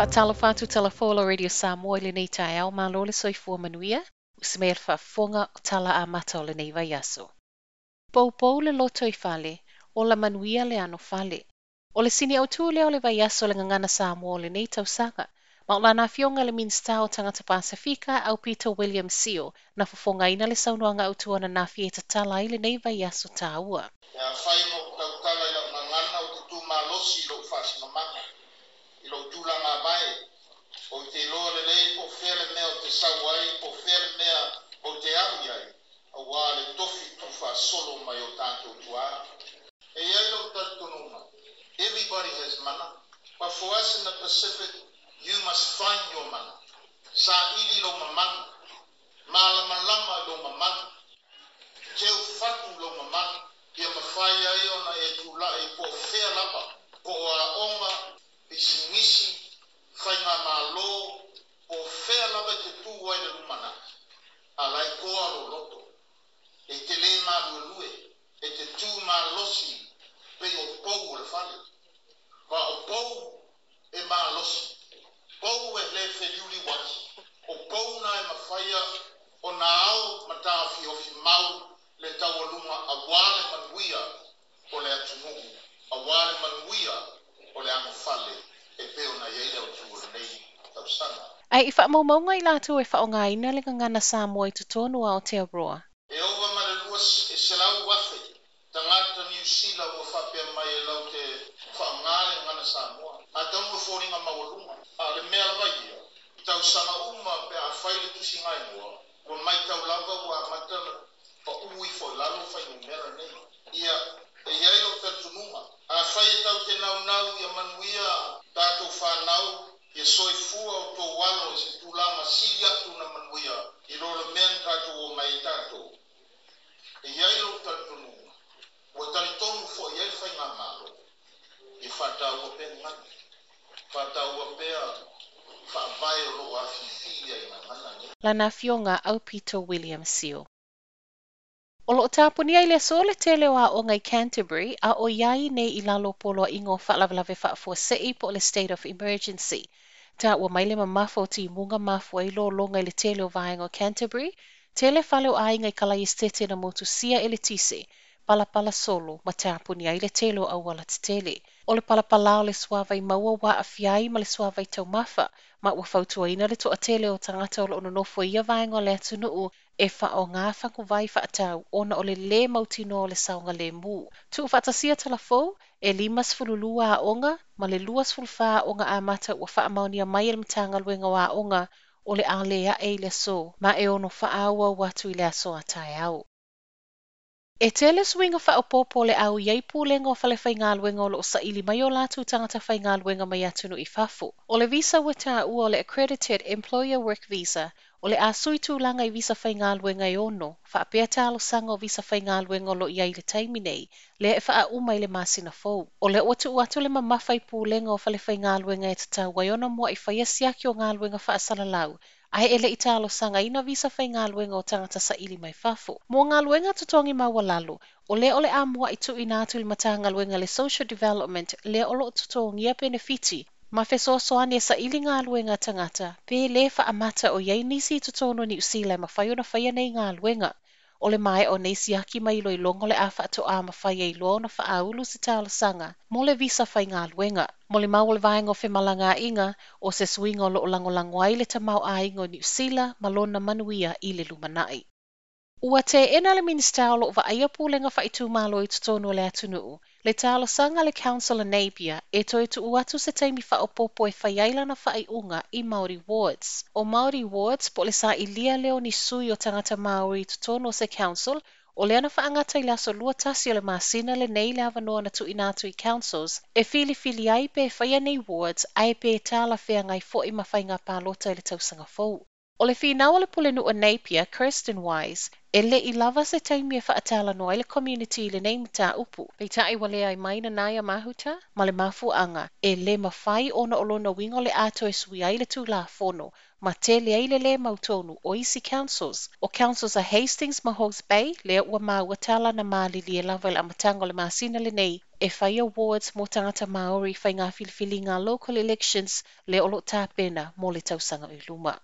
Whaatalo whātu Talafolo Radio Samoa i le nei tae au malo le soifua manuia, usmea le whaafonga o tala a mata o le nei vai aso. Pou le loto i whale, o la manuia le ano whale. O le sini au tū leo le vai aso le ngangana Samoa o le nei tausanga, ma o la na fionga le minsta o tangata Pasifika au Peter William Seal na whafonga ina le saunoanga au tuana na fieta tala i le nei vai aso tā ua. Ya whaino tautala i la ngangana o te tū malosi lo whasinamanga. I lo tūlanga mai, o te loa le lei po where mea o te sauai, po where mea o te awi ai, a wā le tofi tu wha solo mai o tātou tuara. E iai lo taritonunga, everybody has mana, but for us in the Pacific, you must find your mana. Sa ili lo mamanga, malamalama lo mamanga, teu fatu lo mamanga, ia mawhai ai ona e tūla e po where lapa, ko a onga, Isingisi, whainga malo, o whea lava te tū wai le lumana. A lai koa lo loto. E te le mā lue, e te tū mā losi, pe o pou le whale. Wa o pou e mā losi. Pou e le wheliuri waki. O pou na e mawhaia o nā au matawhi o fi mau le tawaluma a wale manuia o le atunuku. A wale manuia o le amo whale e peo na iei au tūra nei tausanga. Ai i whaamaunga i lātou e whaonga ina le ngangana Samoa i tutonu a o te Aroa. E owa mare luas e se lau wafe, tangata New Zealand wa whapea mai e lau te whaongale ngana Samoa. A tamu e whoringa mawalunga. A le mea vai ia. Tausanga uma pe a whaile tusi ngai mua. Wa mai tau lava wa matana pa ui fo lalo whainu mera nei. Ia e iai o tatununga. A whai tau te nau ia manuia tātou whanau ia soifua o tō walo se tūlama siri atu na manuia i rola men tātou o mai tātou. E iai o tatununga. Wa taritonu fo iai whai ngā malo. I whatau a pe ngani. Whatau a pea whaavai o roa whiwhia i ngā mana ni. Lana fionga au Peter William Seal. O lo tāpuni ai le so le tele o a o ngai Canterbury a o iai nei i lalo polo ingo whaalawalawe whaafua sei po le state of emergency. Tā ua mai le mamafo ti munga mafua i lo longa i le tele o vaenga o Canterbury, tele whale o ai ngai kalai estete na motu sia ele tise, palapala solo ma tāpuni ai le tele o awala te tele. O le palapala o le suawai maua wa a fiai ma le suawai tau mafa, ma ua fautua ina le toa tele o tangata o lo ononofo ia vaenga o le atunuu, e wha o ngā whakuvai whaatau ona o le mautino o le saunga le mū. Tu whaatasia talafou, e limas fululua a onga, ma le luas fulwha onga a mata ua whaamaunia mai e le mtanga luenga wa onga o le alea e le so, ma e ono whaaua watu i le aso a tae au. E tele swinga whaopopo le au iei pūlenga o whalewhai ngā luenga o lo sa ili mai o lātu tangata whai ngā luenga mai atunu i whafu. O le visa weta ua o le Accredited Employer Work Visa, o le asui tūlanga i visa whai ngā luenga i ono, whaapea tālo sanga o visa whai ngā luenga o lo iei le taimi nei, le e wha umai le masina fou. O le watu le mamawhai pūlenga o whalewhai ngā luenga e tatau waiona mua i whaiasiaki o ngā luenga wha asalalau, ai ele i tālo sanga ina visa whai ngā luenga o tangata sa ili mai whafu. Mua ngā luenga tutongi mawalalu, o le a mua i tu inatu il mata ngā luenga le social development, le o lo tutongi a benefiti, ma feso soane sa ili ngā luenga tangata, pe le wha amata o iei nisi tutono ni usila ma whaiona whaia nei ngā luenga. O le mai o neisi aki mai lo i longo le awha to a ma whaia i loa na wha aulu si tālo sanga, mo le visa whai ngā luenga. Mo le mau le vaenga o whemalanga inga, o se swinga o lo langolango ai le tamau a ingo ni usila, ma lona manuia i le lumanai. Ua te ena le minista o lo wa aia pūlenga whaitu malo i tutono le atunuu, le tālo sanga le Council of Napier e toi tu uatu se teimi whaopopo e whaiaila na whaiunga i Māori Wards. O Māori Wards po le sa ilia leo ni sui o tangata Māori i tutono se Council, o le ana whaangata i laso lua tasi o le masina le nei le avanoa na tu inatu i Councils, e fili ai pe whaia nei Wards ai pe tāla whea ngai fo i mawhai ngā pālota i le tausanga fou. O le whina o le pulenu o Napier, Kirsten Wise, e le I lava se taimi e whaatala noa le community le nei mta upu. Pei tai wale ai maina naya mahuta, ma le mafuanga, e le mawhai ona olona wingo le ato e sui ai le tūla fono, ma te le aile le mautonu o isi councils. O councils a Hastings ma Hawke's Bay, le ua watala na malili e lava le amatango le masina le nei, e whai awards mo tangata Maori whai ngā filifili ngā local elections le olo tāpena mo le tausanga i luma.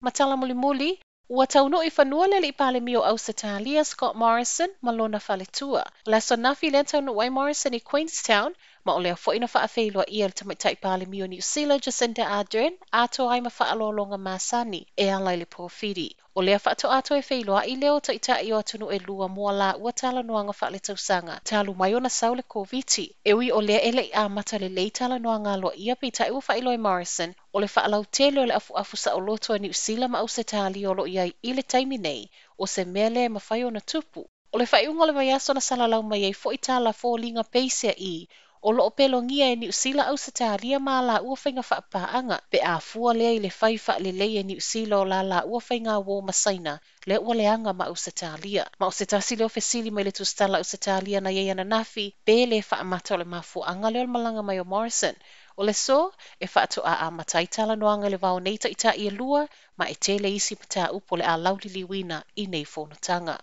Matala muli ua tauno I whanua le pale mio Ausitalia Scott Morrison ma lona whaletua. La sonafi le tauno wai Morrison I Queenstown, ma o lea fwoina whaafeilua ia le tamaitai pale mio New Zealand Jacinda Ardern, ato ai ma whaalolonga masani e alai le profiti. O lea whaato ato e whailua I leo taitai o atunu e lua mua la ua tala noanga whaale tausanga, talu mai ona sau le COVID. E ui o lea ele a mata le leitala noanga loa ia peitai ua whailoi Morrison, o le whaalau tele o le afu sa o loto a New Zealand ma Ausitalia o lo iai I le taimi nei, o se mea le mawhai ona tupu. O le whaiunga le vaiaso na salalau mai ei fo I tala fo linga peisia I, o lo pelongia e New Zealand Ausitalia ma la ua whainga whaapaanga, pe a fua lea I le whai le lei e New Zealand o la ua whainga wo masaina, le ua leanga ma Ausitalia. Ma Ausitasi leo fesili mai le tustala Ausitalia na iei ana nafi, pe le whaamata o le mafuanga leo malanga mai o Morrison. O le so, e whaato a mataitala noanga le vao neita ita I lua, ma e tele isi pata upo le a laulili wina I nei whonotanga.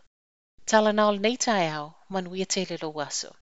Tala na o le neita e au, manuia tele lo waso.